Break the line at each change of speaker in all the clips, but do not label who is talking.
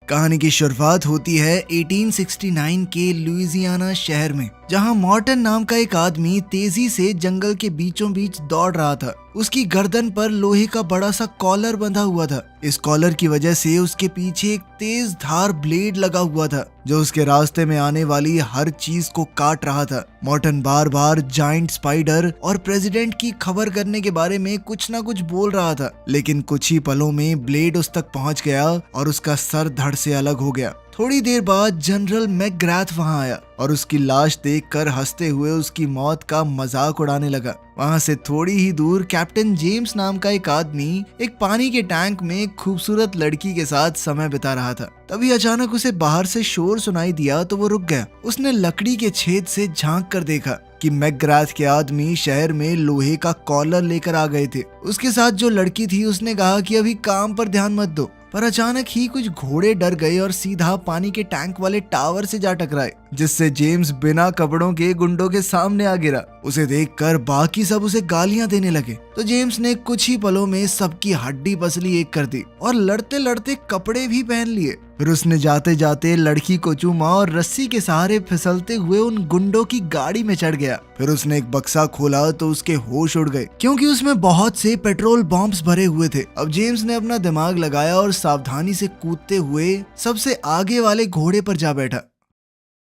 कहानी की शुरुआत होती है 1869 के लुइसियाना शहर में, जहां मॉर्टन नाम का एक आदमी तेजी से जंगल के बीचों बीच दौड़ रहा था। उसकी गर्दन पर लोहे का बड़ा सा कॉलर बंधा हुआ था। इस कॉलर की वजह से उसके पीछे एक तेज धार ब्लेड लगा हुआ था जो उसके रास्ते में आने वाली हर चीज को काट रहा था। मॉर्टन बार बार जाइंट स्पाइडर और प्रेसिडेंट की खबर करने के बारे में कुछ ना कुछ बोल रहा था, लेकिन कुछ ही पलों में ब्लेड उस तक पहुंच गया और उसका सर धड़ से अलग हो गया। थोड़ी देर बाद जनरल मैकग्राथ वहां आया और उसकी लाश देखकर हंसते हुए उसकी मौत का मजाक उड़ाने लगा। वहां से थोड़ी ही दूर कैप्टन जेम्स नाम का एक आदमी एक पानी के टैंक में एक खूबसूरत लड़की के साथ समय बिता रहा था। तभी अचानक उसे बाहर से शोर सुनाई दिया तो वो रुक गया। उसने लकड़ी के छेद से झांक कर देखा कि मैकग्राथ के आदमी शहर में लोहे का कॉलर लेकर आ गए थे। उसके साथ जो लड़की थी उसने कहा कि अभी काम पर ध्यान मत दो, पर अचानक ही कुछ घोड़े डर गए और सीधा पानी के टैंक वाले टावर से जा टकराए, जिससे जेम्स बिना कपड़ों के गुंडों के सामने आ गिरा। उसे देखकर बाकी सब उसे गालियां देने लगे तो जेम्स ने कुछ ही पलों में सबकी हड्डी पसली एक कर दी और लड़ते लड़ते कपड़े भी पहन लिए। फिर उसने जाते जाते लड़की को चूमा और रस्सी के सहारे फिसलते हुए उन गुंडों की गाड़ी में चढ़ गया। फिर उसने एक बक्सा खोला तो उसके होश उड़ गए, क्योंकि उसमें बहुत से पेट्रोल बॉम्ब्स भरे हुए थे। अब जेम्स ने अपना दिमाग लगाया और सावधानी से कूदते हुए सबसे आगे वाले घोड़े पर जा बैठा।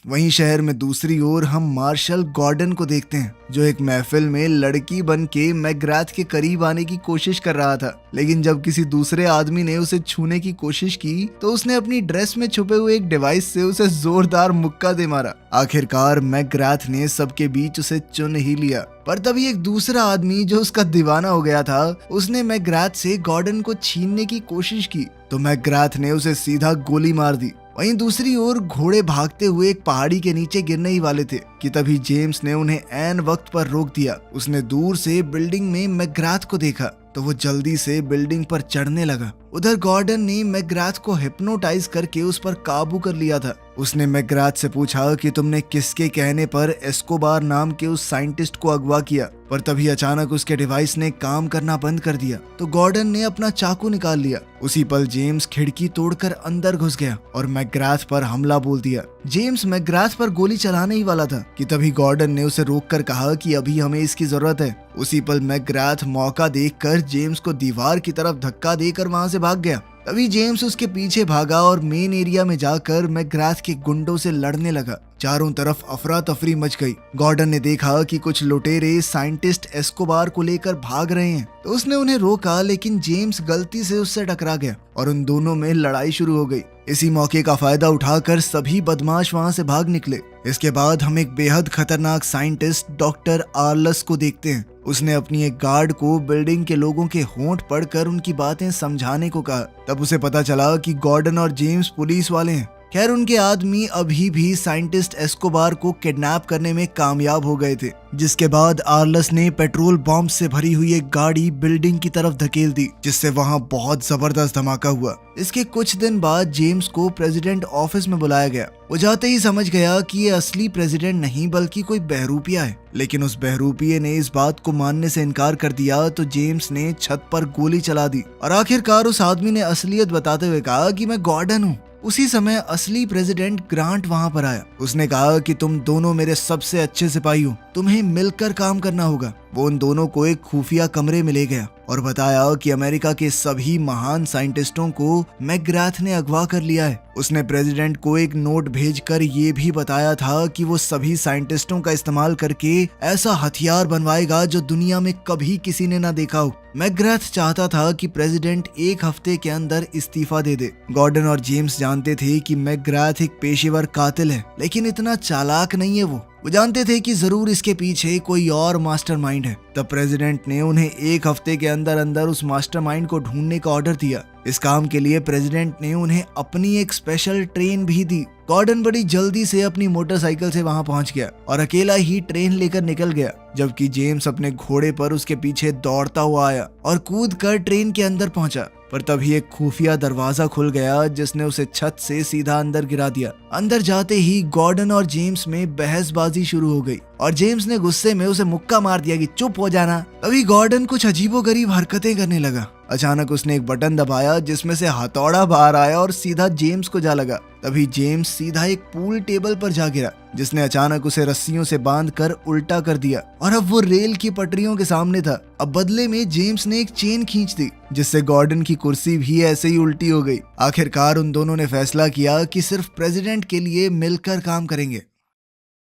वहीं शहर में दूसरी ओर हम मार्शल गॉर्डन को देखते हैं, जो एक महफिल में लड़की बन के मैकग्राथ के करीब आने की कोशिश कर रहा था। लेकिन जब किसी दूसरे आदमी ने उसे छूने की कोशिश की तो उसने अपनी ड्रेस में छुपे हुए एक डिवाइस से उसे जोरदार मुक्का दे मारा। आखिरकार मैकग्राथ ने सबके बीच उसे चुन ही लिया। पर तभी एक दूसरा आदमी जो उसका दीवाना हो गया था, उसने मैकग्राथ से गॉर्डन को छीनने की कोशिश की तो मैकग्राथ ने उसे सीधा गोली मार दी। वहीं दूसरी ओर घोड़े भागते हुए एक पहाड़ी के नीचे गिरने ही वाले थे कि तभी जेम्स ने उन्हें ऐन वक्त पर रोक दिया। उसने दूर से बिल्डिंग में मैकग्राथ को देखा तो वो जल्दी से बिल्डिंग पर चढ़ने लगा। उधर गॉर्डन ने मैकग्राथ को हिप्नोटाइज करके उस पर काबू कर लिया था। उसने मैकग्राथ से पूछा कि तुमने किसके कहने पर एस्कोबार नाम के उस साइंटिस्ट को अगवा किया, पर तभी अचानक उसके डिवाइस ने काम करना बंद कर दिया तो गॉर्डन ने अपना चाकू निकाल लिया। उसी पल जेम्स खिड़की तोड़कर अंदर घुस गया और मैकग्राथ पर हमला बोल दिया। जेम्स मैकग्राथ पर गोली चलाने ही वाला था कि तभी गॉर्डन ने उसे रोककर कहा कि अभी हमें इसकी जरूरत है। उसी पल मैकग्राथ मौका देखकर जेम्स को दीवार की तरफ धक्का देकर वहां से भाग गया। तभी जेम्स उसके पीछे भागा और मेन एरिया में जाकर मैकग्राथ के गुंडों से लड़ने लगा। चारों तरफ अफरा तफरी मच गई। गॉर्डन ने देखा कि कुछ लुटेरे साइंटिस्ट एस्कोबार को लेकर भाग रहे हैं तो उसने उन्हें रोका, लेकिन जेम्स गलती से उससे टकरा गया और उन दोनों में लड़ाई शुरू हो गई। इसी मौके का फायदा उठाकर सभी बदमाश वहां से भाग निकले। इसके बाद हम एक बेहद खतरनाक साइंटिस्ट डॉक्टर आर्लस को देखते हैं। उसने अपनी एक गार्ड को बिल्डिंग के लोगों के होंठ पढ़कर उनकी बातें समझाने को कहा। तब उसे पता चला कि गॉर्डन और जेम्स पुलिस वाले हैं। खैर, उनके आदमी अभी भी साइंटिस्ट एस्कोबार को किडनैप करने में कामयाब हो गए थे, जिसके बाद आर्लस ने पेट्रोल बॉम्ब से भरी हुई एक गाड़ी बिल्डिंग की तरफ धकेल दी, जिससे वहां बहुत जबरदस्त धमाका हुआ। इसके कुछ दिन बाद जेम्स को प्रेसिडेंट ऑफिस में बुलाया गया। वो जाते ही समझ गया कि ये असली प्रेसिडेंट नहीं बल्कि कोई बहरूपिया है, लेकिन उस बहरूपिये ने इस बात को मानने से इनकार कर दिया तो जेम्स ने छत पर गोली चला दी और आखिरकार उस आदमी ने असलियत बताते हुए कहा कि मैं गॉर्डन हूँ। उसी समय असली प्रेसिडेंट ग्रांट वहां पर आया। उसने कहा कि तुम दोनों मेरे सबसे अच्छे सिपाही हो, तुम्हें मिलकर काम करना होगा। वो उन दोनों को एक खुफिया कमरे में ले गया और बताया कि अमेरिका के सभी महान साइंटिस्टों को मैकग्राथ ने अगवा कर लिया है। उसने प्रेसिडेंट को एक नोट भेजकर ये भी बताया था कि वो सभी साइंटिस्टों का इस्तेमाल करके ऐसा हथियार बनवाएगा जो दुनिया में कभी किसी ने ना देखा हो। मैकग्राथ चाहता था कि प्रेसिडेंट एक हफ्ते के अंदर इस्तीफा दे दे। गॉर्डन और जेम्स जानते थे कि मैकग्राथ एक पेशेवर कातिल है, लेकिन इतना चालाक नहीं है। वो जानते थे कि जरूर इसके पीछे कोई और मास्टरमाइंड है। तब प्रेसिडेंट ने उन्हें एक हफ्ते के अंदर अंदर उस मास्टरमाइंड को ढूंढने का ऑर्डर दिया। इस काम के लिए प्रेसिडेंट ने उन्हें अपनी एक स्पेशल ट्रेन भी दी। गॉर्डन बड़ी जल्दी से अपनी मोटरसाइकिल से वहां पहुंच गया और अकेला ही ट्रेन लेकर निकल गया, जबकि जेम्स अपने घोड़े पर उसके पीछे दौड़ता हुआ आया और कूदकर ट्रेन के अंदर पहुंचा। पर तभी एक खुफिया दरवाजा खुल गया जिसने उसे छत से सीधा अंदर गिरा दिया। अंदर जाते ही गॉर्डन और जेम्स में बहसबाजी शुरू हो गई और जेम्स ने गुस्से में उसे मुक्का मार दिया कि चुप हो जाना। तभी गॉर्डन कुछ अजीबोगरीब हरकतें करने लगा अचानक उसने एक बटन दबाया जिसमें से हथौड़ा बाहर आया और सीधा जेम्स को जा लगा। तभी जेम्स सीधा एक पूल टेबल पर जा गिरा, जिसने अचानक उसे रस्सियों से बांधकर उल्टा कर दिया और अब वो रेल की पटरियों के सामने था। अब बदले में जेम्स ने एक चेन खींच दी, जिससे गॉर्डन की कुर्सी भी ऐसे ही उल्टी हो गई। आखिरकार उन दोनों ने फैसला किया कि सिर्फ प्रेसिडेंट के लिए मिलकर काम करेंगे।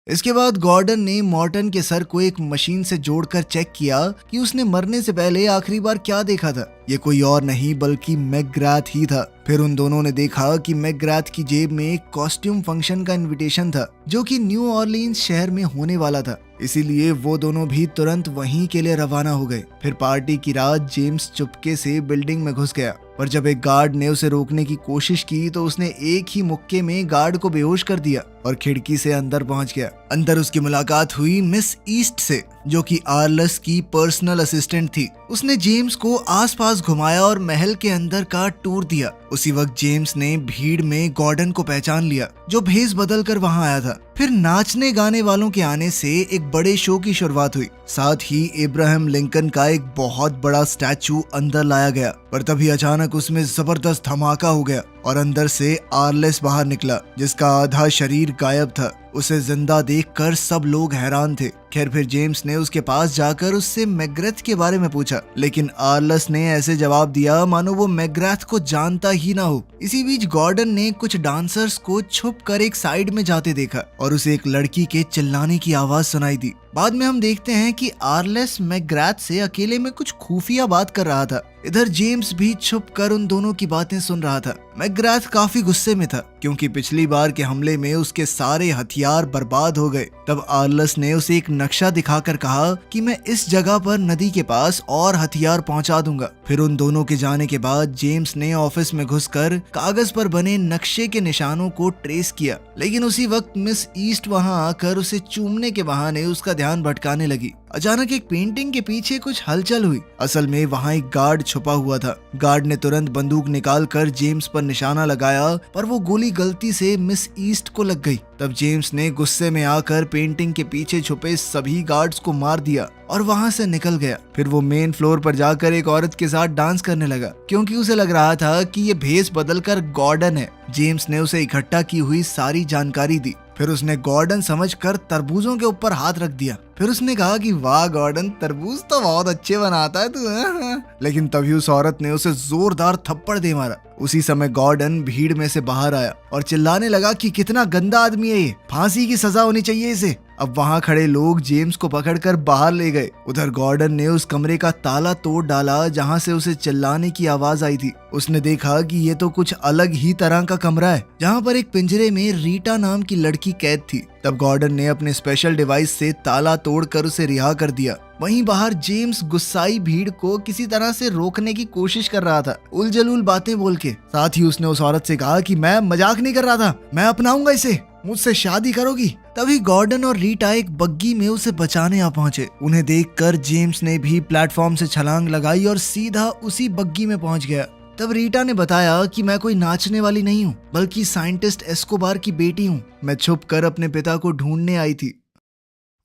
इसके बाद गॉर्डन ने मॉर्टन के सर को एक मशीन से जोड़कर चेक किया कि उसने मरने से पहले आखिरी बार क्या देखा था। ये कोई और नहीं बल्कि मैकग्राथ ही था। फिर उन दोनों ने देखा कि मैकग्राथ की जेब में एक कॉस्ट्यूम फंक्शन का इनविटेशन था, जो कि न्यू ऑरलीन्स शहर में होने वाला था। इसीलिए वो दोनों भी तुरंत वहीं के लिए रवाना हो गए। फिर पार्टी की रात जेम्स चुपके से बिल्डिंग में घुस गया, पर जब एक गार्ड ने उसे रोकने की कोशिश की तो उसने एक ही मुक्के में गार्ड को बेहोश कर दिया और खिड़की से अंदर पहुंच गया। अंदर उसकी मुलाकात हुई मिस ईस्ट से, जो कि आर्लस की पर्सनल असिस्टेंट थी। उसने जेम्स को आसपास घुमाया और महल के अंदर का टूर दिया। उसी वक्त जेम्स ने भीड़ में गॉर्डन को पहचान लिया, जो भेष बदल कर वहां आया था। फिर नाचने गाने वालों के आने से एक बड़े शो की शुरुआत हुई। साथ ही इब्राहिम लिंकन का एक बहुत बड़ा स्टैचू अंदर लाया गया, पर तभी अचानक उसमें जबरदस्त धमाका हो गया और अंदर से आर्लेस बाहर निकला, जिसका आधा शरीर गायब था। उसे जिंदा देखकर सब लोग हैरान थे। खैर फिर जेम्स ने उसके पास जाकर उससे मैकग्राथ के बारे में पूछा, लेकिन आर्लस ने ऐसे जवाब दिया मानो वो मैकग्राथ को जानता ही ना हो। इसी बीच गॉर्डन ने कुछ डांसर्स को छुप कर एक साइड में जाते देखा और उसे एक लड़की के चिल्लाने की आवाज सुनाई दी। बाद में हम देखते हैं कि आर्लेस मैकग्राथ से अकेले में कुछ खुफिया बात कर रहा था। इधर जेम्स भी छुप कर उन दोनों की बातें सुन रहा था। मैकग्राथ काफी गुस्से में था, क्योंकि पिछली बार के हमले में उसके सारे हथियार बर्बाद हो गए। तब आर्लस ने उसे एक नक्शा दिखाकर कहा कि मैं इस जगह पर नदी के पास और हथियार पहुंचा दूंगा। फिर उन दोनों के जाने के बाद जेम्स ने ऑफिस में घुसकर कागज पर बने नक्शे के निशानों को ट्रेस किया, लेकिन उसी वक्त मिस ईस्ट वहां आकर उसे चूमने के बहाने उसका ध्यान भटकाने लगी। अचानक एक पेंटिंग के पीछे कुछ हलचल हुई। असल में वहां एक गार्ड छुपा हुआ था। गार्ड ने तुरंत बंदूक निकालकर जेम्स पर निशाना लगाया, पर वो गोली गलती से मिस ईस्ट को लग गई। तब जेम्स ने गुस्से में आकर पेंटिंग के पीछे छुपे सभी गार्ड्स को मार दिया और वहां से निकल गया। फिर वो मेन फ्लोर पर जाकर एक औरत के साथ डांस करने लगा, क्योंकि उसे लग रहा था कि ये भेष बदलकर गॉर्डन है। जेम्स ने उसे इकट्ठा की हुई सारी जानकारी दी। फिर उसने गॉर्डन समझकर तरबूजों के ऊपर हाथ रख दिया। फिर उसने कहा कि वाह गॉर्डन, तरबूज तो बहुत अच्छे बनाता है तू। लेकिन तभी उस औरत ने उसे जोरदार थप्पड़ दे मारा। उसी समय गॉर्डन भीड़ में से बाहर आया और चिल्लाने लगा कि कितना गंदा आदमी है ये, फांसी की सजा होनी चाहिए इसे। अब वहां खड़े लोग जेम्स को पकड़कर बाहर ले गए। उधर गॉर्डन ने उस कमरे का ताला तोड़ डाला जहां से उसे चिल्लाने की आवाज आई थी। उसने देखा कि ये तो कुछ अलग ही तरह का कमरा है, जहां पर एक पिंजरे में रीटा नाम की लड़की कैद थी। तब गॉर्डन ने अपने स्पेशल डिवाइस से ताला तोड़कर उसे रिहा कर दिया। वहीं बाहर जेम्स गुस्साई भीड़ को किसी तरह से रोकने की कोशिश कर रहा था, उलझुल बातें बोल के। साथ ही उसने उस औरत से कहा कि मैं मजाक नहीं कर रहा था, मैं अपनाऊंगा इसे, मुझसे शादी करोगी। तभी गॉर्डन और रीटा एक बग्गी में उसे बचाने आ पहुंचे। उन्हें देखकर जेम्स ने भी प्लेटफॉर्म से छलांग लगाई और सीधा उसी बग्गी में पहुंच गया। तब रीटा ने बताया कि मैं कोई नाचने वाली नहीं हूँ, बल्कि साइंटिस्ट एस्कोबार की बेटी हूँ। मैं छुपकर अपने पिता को ढूंढने आई थी।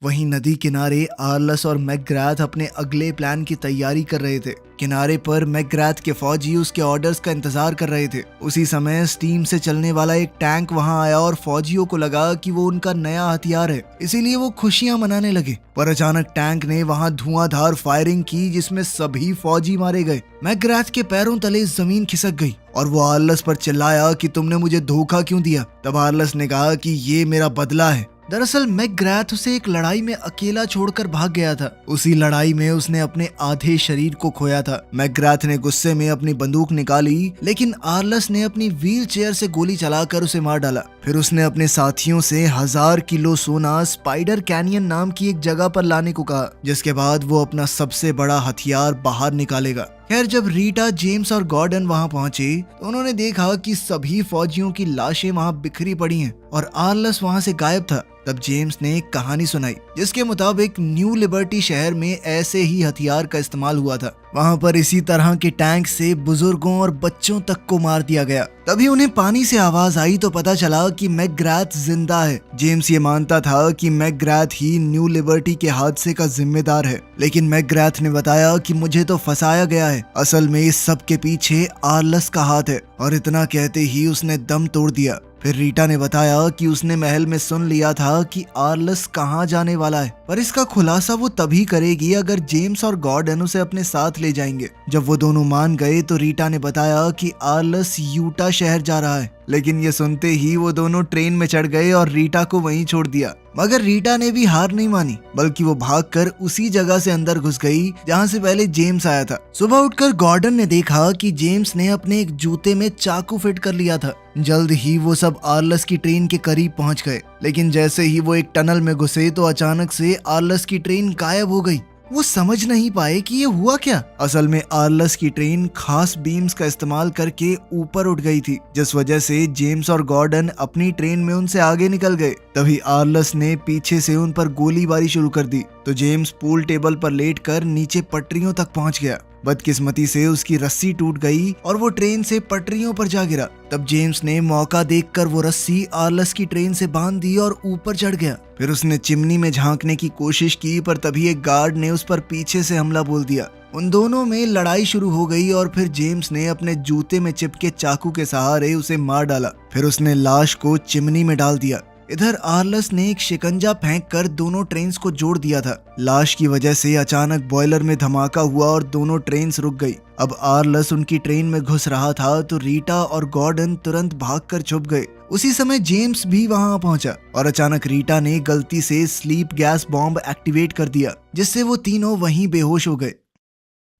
वहीं नदी किनारे आर्लस और मैकग्राथ अपने अगले प्लान की तैयारी कर रहे थे। किनारे पर मैकग्राथ के फौजी उसके ऑर्डर्स का इंतजार कर रहे थे। उसी समय स्टीम से चलने वाला एक टैंक वहां आया और फौजियों को लगा कि वो उनका नया हथियार है, इसीलिए वो खुशियां मनाने लगे। पर अचानक टैंक ने वहां धुआंधार फायरिंग की, जिसमें सभी फौजी मारे गए। मैकग्राथ के पैरों तले जमीन खिसक गई और वो आर्लस पर चिल्लाया कि तुमने मुझे धोखा क्यों दिया। तब आर्लस ने कहा कि ये मेरा बदला है। दरअसल मैकग्राथ उसे एक लड़ाई में अकेला छोड़कर भाग गया था। उसी लड़ाई में उसने अपने आधे शरीर को खोया था। मैकग्राथ ने गुस्से में अपनी बंदूक निकाली, लेकिन आर्लस ने अपनी व्हील चेयर से गोली चलाकर उसे मार डाला। फिर उसने अपने साथियों से 1000 किलो सोना स्पाइडर कैनियन नाम की एक जगह पर लाने को कहा, जिसके बाद वो अपना सबसे बड़ा हथियार बाहर निकालेगा। खैर जब रीटा, जेम्स और गॉर्डन वहां पहुंचे तो उन्होंने देखा कि सभी फौजियों की लाशें वहां बिखरी पड़ी हैं और आर्लस वहां से गायब था। तब जेम्स ने एक कहानी सुनाई, जिसके मुताबिक न्यू लिबर्टी शहर में ऐसे ही हथियार का इस्तेमाल हुआ था। वहाँ पर इसी तरह के टैंक से बुजुर्गों और बच्चों तक को मार दिया गया। तभी उन्हें पानी से आवाज आई तो पता चला कि मैकग्राथ जिंदा है। जेम्स ये मानता था कि मैकग्राथ ही न्यू लिबर्टी के हादसे का जिम्मेदार है, लेकिन मैकग्राथ ने बताया कि मुझे तो फंसाया गया है, असल में इस सब के पीछे आर्लस का हाथ है। और इतना कहते ही उसने दम तोड़ दिया। फिर रीटा ने बताया कि उसने महल में सुन लिया था कि आर्लस कहाँ जाने वाला है, पर इसका खुलासा वो तभी करेगी अगर जेम्स और गॉर्डन उसे अपने साथ ले जाएंगे। जब वो दोनों मान गए तो रीटा ने बताया कि आर्लस यूटा शहर जा रहा है, लेकिन ये सुनते ही वो दोनों ट्रेन में चढ़ गए और रीटा को वहीं छोड़ दिया। मगर रीटा ने भी हार नहीं मानी, बल्कि वो भागकर उसी जगह से अंदर घुस गई जहाँ से पहले जेम्स आया था। सुबह उठकर गॉर्डन ने देखा कि जेम्स ने अपने एक जूते में चाकू फिट कर लिया था। जल्द ही वो सब आर्लस की ट्रेन के करीब पहुंच गए, लेकिन जैसे ही वो एक टनल में घुसे तो अचानक से आर्लस की ट्रेन गायब हो गई। वो समझ नहीं पाए कि ये हुआ क्या। असल में आर्लस की ट्रेन खास बीम्स का इस्तेमाल करके ऊपर उठ गई थी, जिस वजह से जेम्स और गॉर्डन अपनी ट्रेन में उनसे आगे निकल गए। तभी आर्लस ने पीछे से उन पर गोलीबारी शुरू कर दी तो जेम्स पूल टेबल पर लेटकर नीचे पटरियों तक पहुंच गया। बदकिस्मती से उसकी रस्सी टूट गई और वो ट्रेन से पटरियों पर जा गिरा। तब जेम्स ने मौका देखकर वो रस्सी आर्लस की ट्रेन से बांध दी और ऊपर चढ़ गया। फिर उसने चिमनी में झांकने की कोशिश की, पर तभी एक गार्ड ने उस पर पीछे से हमला बोल दिया। उन दोनों में लड़ाई शुरू हो गई और फिर जेम्स ने अपने जूते में चिपके चाकू के सहारे उसे मार डाला। फिर उसने लाश को चिमनी में डाल दिया। इधर आर्लस ने एक शिकंजा फेंक कर दोनों ट्रेन्स को जोड़ दिया था। लाश की वजह से अचानक बॉयलर में धमाका हुआ और दोनों ट्रेन्स रुक गई। अब आर्लस उनकी ट्रेन में घुस रहा था तो रीटा और गॉर्डन तुरंत भागकर छुप गए। उसी समय जेम्स भी वहां पहुंचा और अचानक रीटा ने गलती से स्लीप गैस बॉम्ब एक्टिवेट कर दिया, जिससे वो तीनों वहीं बेहोश हो गए।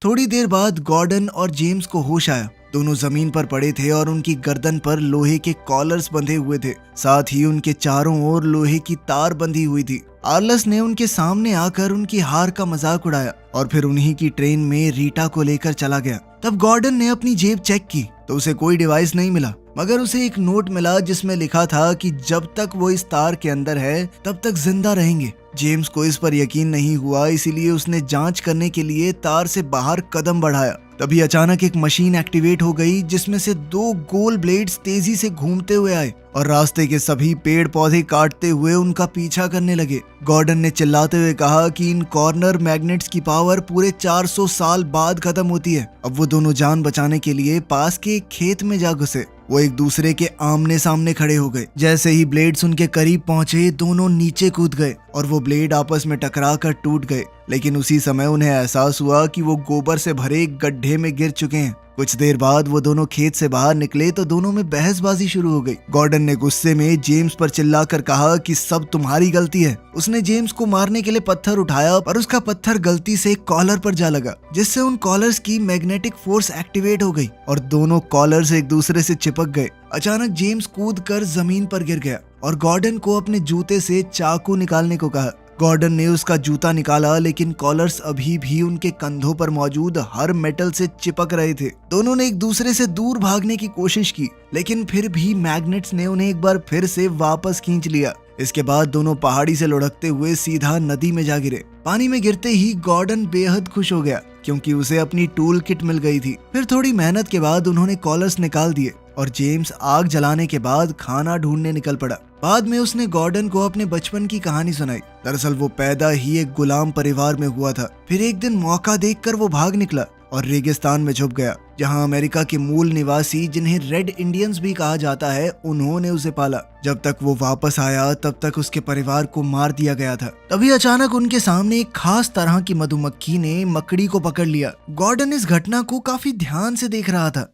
थोड़ी देर बाद गॉर्डन और जेम्स को होश आया। दोनों जमीन पर पड़े थे और उनकी गर्दन पर लोहे के कॉलर्स बंधे हुए थे, साथ ही उनके चारों ओर लोहे की तार बंधी हुई थी। आर्लस ने उनके सामने आकर उनकी हार का मजाक उड़ाया और फिर उन्हीं की ट्रेन में रीटा को लेकर चला गया। तब गॉर्डन ने अपनी जेब चेक की तो उसे कोई डिवाइस नहीं मिला, मगर उसे एक नोट मिला जिसमें लिखा था कि जब तक वो इस तार के अंदर है तब तक जिंदा रहेंगे। जेम्स को इस पर यकीन नहीं हुआ, इसीलिए उसने जांच करने के लिए तार से बाहर कदम बढ़ाया। तभी अचानक एक मशीन एक्टिवेट हो गई जिसमें से 2 गोल ब्लेड्स तेजी से घूमते हुए आए और रास्ते के सभी पेड़ पौधे काटते हुए उनका पीछा करने लगे। गॉर्डन ने चिल्लाते हुए कहा कि इन कॉर्नर मैग्नेट्स की पावर पूरे 400 साल बाद खत्म होती है। अब वो दोनों जान बचाने के लिए पास के एक खेत में जा घुसे। वो एक दूसरे के आमने सामने खड़े हो गए। जैसे ही ब्लेड्स उनके करीब पहुंचे दोनों नीचे कूद गए और वो ब्लेड आपस में टकरा कर टूट गए। लेकिन उसी समय उन्हें एहसास हुआ कि वो गोबर से भरे एक गड्ढे में गिर चुके हैं। कुछ देर बाद वो दोनों खेत से बाहर निकले तो दोनों में बहसबाजी शुरू हो गई। गॉर्डन ने गुस्से में जेम्स पर चिल्लाकर कहा कि सब तुम्हारी गलती है। उसने जेम्स को मारने के लिए पत्थर उठाया पर उसका पत्थर गलती से एक कॉलर पर जा लगा, जिससे उन कॉलर्स की मैग्नेटिक फोर्स एक्टिवेट हो गई और दोनों कॉलर्स एक दूसरे से चिपक गए। अचानक जेम्स कूदकर जमीन पर गिर गया और गॉर्डन को अपने जूते से चाकू निकालने को कहा। गॉर्डन ने उसका जूता निकाला, लेकिन कॉलर्स अभी भी उनके कंधों पर मौजूद हर मेटल से चिपक रहे थे। दोनों ने एक दूसरे से दूर भागने की कोशिश की, लेकिन फिर भी मैग्नेट्स ने उन्हें एक बार फिर से वापस खींच लिया। इसके बाद दोनों पहाड़ी से लुढ़कते हुए सीधा नदी में जा गिरे। पानी में गिरते ही गॉर्डन बेहद खुश हो गया क्योंकि उसे अपनी टूल किट मिल गई थी। फिर थोड़ी मेहनत के बाद उन्होंने कॉलर्स निकाल दिए और जेम्स आग जलाने के बाद खाना ढूंढने निकल पड़ा। बाद में उसने गॉर्डन को अपने बचपन की कहानी सुनाई। दरअसल वो पैदा ही एक गुलाम परिवार में हुआ था। फिर एक दिन मौका देखकर वो भाग निकला और रेगिस्तान में छुप गया, जहां अमेरिका के मूल निवासी, जिन्हें रेड इंडियंस भी कहा जाता है, उन्होंने उसे पाला। जब तक वो वापस आया तब तक उसके परिवार को मार दिया गया था। तभी अचानक उनके सामने एक खास तरह की मधुमक्खी ने मकड़ी को पकड़ लिया। गॉर्डन इस घटना को काफी ध्यान से देख रहा था।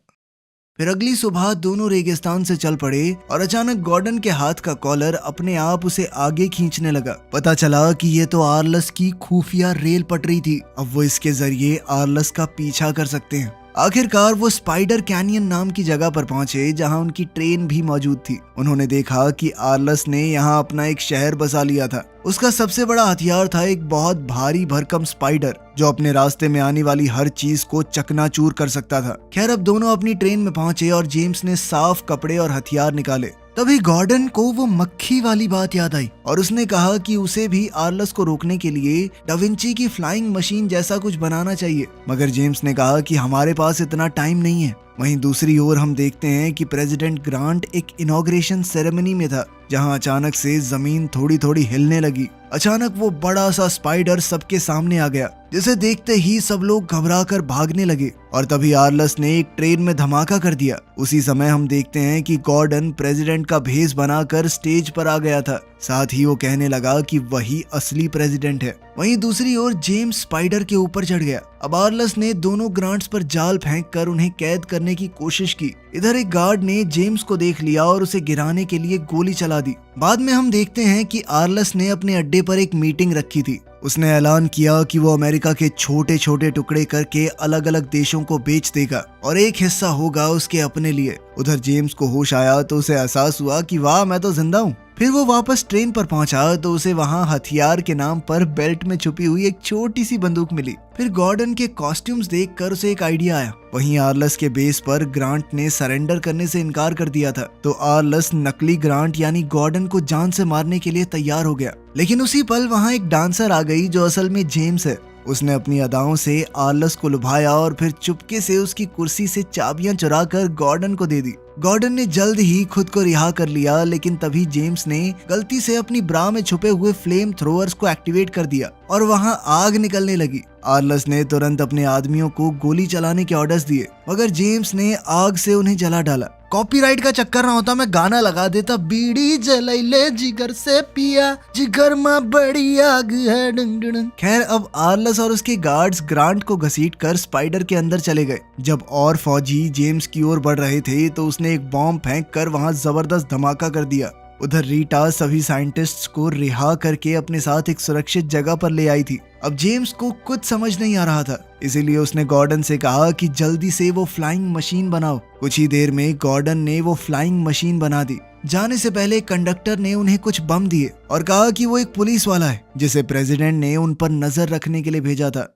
फिर अगली सुबह दोनों रेगिस्तान से चल पड़े और अचानक गॉर्डन के हाथ का कॉलर अपने आप उसे आगे खींचने लगा। पता चला कि ये तो आर्लस की खुफिया रेल पटरी थी। अब वो इसके जरिए आर्लस का पीछा कर सकते हैं। आखिरकार वो स्पाइडर कैनियन नाम की जगह पर पहुंचे जहां उनकी ट्रेन भी मौजूद थी। उन्होंने देखा कि आर्लस ने यहां अपना एक शहर बसा लिया था। उसका सबसे बड़ा हथियार था एक बहुत भारी भरकम स्पाइडर, जो अपने रास्ते में आने वाली हर चीज को चकनाचूर कर सकता था। खैर अब दोनों अपनी ट्रेन में पहुंचे और जेम्स ने साफ कपड़े और हथियार निकाले। तभी गॉर्डन को वो मक्खी वाली बात याद आई और उसने कहा कि उसे भी आर्लस को रोकने के लिए डाविंची की फ्लाइंग मशीन जैसा कुछ बनाना चाहिए, मगर जेम्स ने कहा कि हमारे पास इतना टाइम नहीं है। वहीं दूसरी ओर हम देखते हैं कि प्रेसिडेंट ग्रांट एक इनॉग्रेशन सेरेमनी में था, जहां अचानक से जमीन थोड़ी थोड़ी हिलने लगी। अचानक वो बड़ा सा स्पाइडर सबके सामने आ गया, जिसे देखते ही सब लोग घबरा कर भागने लगे और तभी आर्लस ने एक ट्रेन में धमाका कर दिया। उसी समय हम देखते हैं कि गॉर्डन प्रेसिडेंट का भेष बनाकर स्टेज पर आ गया था, साथ ही वो कहने लगा कि वही असली प्रेसिडेंट है। वहीं दूसरी ओर जेम्स स्पाइडर के ऊपर चढ़ गया। अब आर्लस ने दोनों ग्रांट्स पर जाल फेंककर उन्हें कैद करने की कोशिश की। इधर एक गार्ड ने जेम्स को देख लिया और उसे गिराने के लिए गोली चला दी। बाद में हम देखते हैं कि आर्लस ने अपने अड्डे पर एक मीटिंग रखी थी। उसने ऐलान किया कि वो अमेरिका के छोटे छोटे टुकड़े करके अलग अलग देशों को बेच देगा और एक हिस्सा होगा उसके अपने लिए। उधर जेम्स को होश आया तो उसे एहसास हुआ कि वाह, मैं तो जिंदा हूँ। फिर वो वापस ट्रेन पर पहुंचा तो उसे वहां हथियार के नाम पर बेल्ट में छुपी हुई एक छोटी सी बंदूक मिली। फिर गॉर्डन के कॉस्ट्यूम्स देखकर उसे एक आइडिया आया। वहीं आर्लस के बेस पर ग्रांट ने सरेंडर करने से इनकार कर दिया था, तो आर्लस नकली ग्रांट यानी गॉर्डन को जान से मारने के लिए तैयार हो गया। लेकिन उसी पल वहां एक डांसर आ गई जो असल में जेम्स है। उसने अपनी अदाओं से आर्लस को लुभाया और फिर चुपके से उसकी कुर्सी से चाबियां चुरा कर गॉर्डन को दे दी। गॉर्डन ने जल्द ही खुद को रिहा कर लिया, लेकिन तभी जेम्स ने गलती से अपनी ब्रा में छुपे हुए फ्लेम थ्रोअर्स को एक्टिवेट कर दिया और वहां आग निकलने लगी। आर्लस ने तुरंत अपने आदमियों को गोली चलाने के ऑर्डर्स दिए, मगर जेम्स ने आग से उन्हें जला डाला। कॉपीराइट का चक्कर ना होता मैं गाना लगा देता, बीड़ी जलैले जिगर से पिया, जिगर में बड़ी आग है डंग डंग। खैर, अब आर्लस और उसके गार्ड्स ग्रांट को घसीटकर स्पाइडर के अंदर चले गए। जब और फौजी जेम्स की ओर बढ़ रहे थे तो उसने एक बॉम्ब फेंक कर वहां जबरदस्त धमाका कर दिया। उधर रीटा सभी साइंटिस्ट्स को रिहा करके अपने साथ एक सुरक्षित जगह पर ले आई थी। अब जेम्स को कुछ समझ नहीं आ रहा था, इसीलिए उसने गॉर्डन से कहा कि जल्दी से वो फ्लाइंग मशीन बनाओ। कुछ ही देर में गॉर्डन ने वो फ्लाइंग मशीन बना दी। जाने से पहले कंडक्टर ने उन्हें कुछ बम दिए और कहा कि वो एक पुलिस वाला है जिसे प्रेसिडेंट ने उन पर नजर रखने के लिए भेजा था।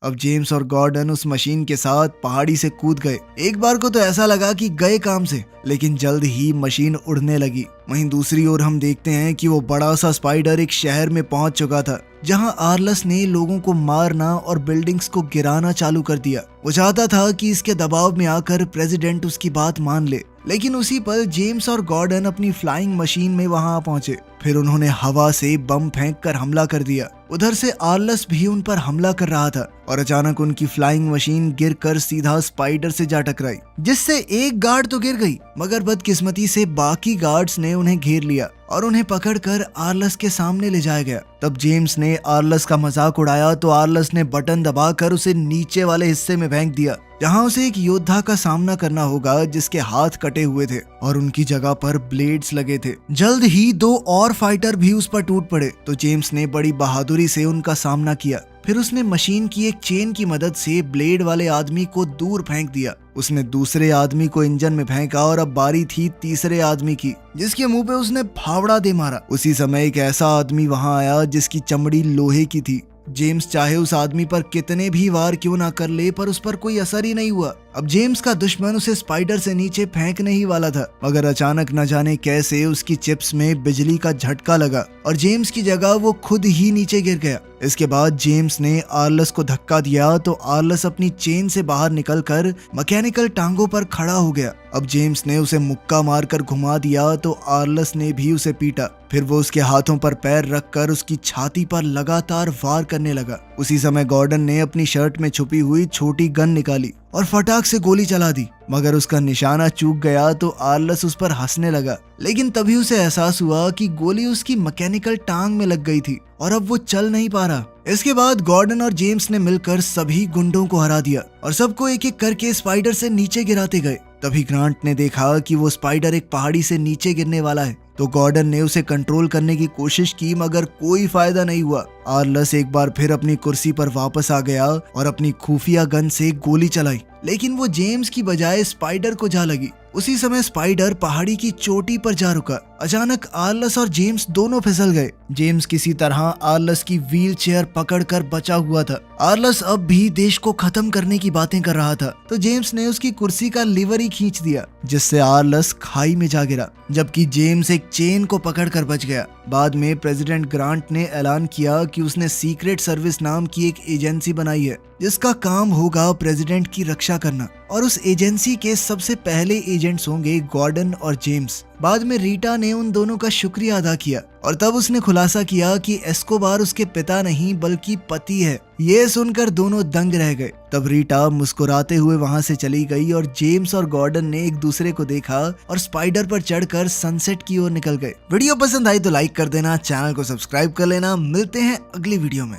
अब जेम्स और गॉर्डन उस मशीन के साथ पहाड़ी से कूद गए। एक बार को तो ऐसा लगा कि गए काम से, लेकिन जल्द ही मशीन उड़ने लगी। वहीं दूसरी ओर हम देखते हैं कि वो बड़ा सा स्पाइडर एक शहर में पहुंच चुका था, जहां आर्लस ने लोगों को मारना और बिल्डिंग्स को गिराना चालू कर दिया। वो चाहता था कि इसके दबाव में आकर प्रेसिडेंट उसकी बात मान ले, लेकिन उसी पल जेम्स और गॉर्डन अपनी फ्लाइंग मशीन में वहां पहुंचे। फिर उन्होंने हवा से बम फेंककर हमला कर दिया। उधर से आर्लस भी उन पर हमला कर रहा था और अचानक उनकी फ्लाइंग मशीन गिरकर सीधा स्पाइडर से जा टकराई, जिससे एक गार्ड तो गिर गई, मगर बदकिस्मती से बाकी गार्ड्स ने उन्हें घेर लिया और उन्हें पकड़कर आर्लस के सामने ले जाया गया। तब जेम्स ने आर्लस का मजाक उड़ाया तो आर्लस ने बटन दबाकर उसे नीचे वाले हिस्से में फेंक दिया, जहां उसे एक योद्धा का सामना करना होगा जिसके हाथ कटे हुए थे और उनकी जगह पर ब्लेड्स लगे थे। जल्द ही दो और फाइटर भी उस पर टूट पड़े, तो जेम्स ने बड़ी बहादुरी से उनका सामना किया। फिर उसने मशीन की एक चेन की मदद से ब्लेड वाले आदमी को दूर फेंक दिया। उसने दूसरे आदमी को इंजन में फेंका और अब बारी थी तीसरे आदमी की, जिसके मुंह पे उसने फावड़ा दे मारा। उसी समय एक ऐसा आदमी वहां आया जिसकी चमड़ी लोहे की थी। जेम्स चाहे उस आदमी पर कितने भी वार क्यों ना कर ले, पर उस पर कोई असर ही नहीं हुआ। अब जेम्स का दुश्मन उसे स्पाइडर से नीचे फेंकने ही वाला था, मगर अचानक न जाने कैसे उसकी चिप्स में बिजली का झटका लगा और जेम्स की जगह वो खुद ही नीचे गिर गया। इसके बाद जेम्स ने आर्लस को धक्का दिया तो आर्लस अपनी चेन से बाहर निकलकर मैकेनिकल टांगों पर खड़ा हो गया। अब जेम्स ने उसे मुक्का मारकर घुमा दिया तो आर्लस ने भी उसे पीटा। फिर वो उसके हाथों पर पैर रखकर उसकी छाती पर लगातार वार करने लगा। उसी समय गॉर्डन ने अपनी शर्ट में छुपी हुई छोटी गन निकाली और फटाक से गोली चला दी, मगर उसका निशाना चूक गया तो आर्लस उस पर हंसने लगा। लेकिन तभी उसे एहसास हुआ कि गोली उसकी मैकेनिकल टांग में लग गई थी और अब वो चल नहीं पा रहा। इसके बाद गॉर्डन और जेम्स ने मिलकर सभी गुंडों को हरा दिया और सबको एक एक करके स्पाइडर से नीचे गिराते गए। तभी ग्रांट ने देखा कि वो स्पाइडर एक पहाड़ी से नीचे गिरने वाला है, तो गॉर्डन ने उसे कंट्रोल करने की कोशिश की, मगर कोई फायदा नहीं हुआ। आर्लस एक बार फिर अपनी कुर्सी पर वापस आ गया और अपनी खुफिया गन से गोली चलाई, लेकिन वो जेम्स की बजाय स्पाइडर को जा लगी। उसी समय स्पाइडर पहाड़ी की चोटी पर जा रुका। अचानक आर्लस और जेम्स दोनों फिसल गए। जेम्स किसी तरह आर्लस की व्हील चेयर पकड़कर बचा हुआ था। आर्लस अब भी देश को खत्म करने की बातें कर रहा था, तो जेम्स ने उसकी कुर्सी का लीवर ही खींच दिया, जिससे आर्लस खाई में जा गिरा, जबकि जेम्स एक चेन को पकड़कर बच गया। बाद में प्रेसिडेंट ग्रांट ने ऐलान किया कि उसने सीक्रेट सर्विस नाम की एक एजेंसी बनाई है, जिसका काम होगा प्रेसिडेंट की रक्षा करना, और उस एजेंसी के सबसे पहले एजेंट्स होंगे गॉर्डन और जेम्स। बाद में रीटा ने उन दोनों का शुक्रिया अदा किया और तब उसने खुलासा किया कि एस्कोबार उसके पिता नहीं बल्कि पति है। ये सुनकर दोनों दंग रह गए। तब रीटा मुस्कुराते हुए वहां से चली गई और जेम्स और गॉर्डन ने एक दूसरे को देखा और स्पाइडर पर चढ़कर सनसेट की ओर निकल गए। वीडियो पसंद आई तो लाइक कर देना, चैनल को सब्सक्राइब कर लेना। मिलते हैं अगली वीडियो में।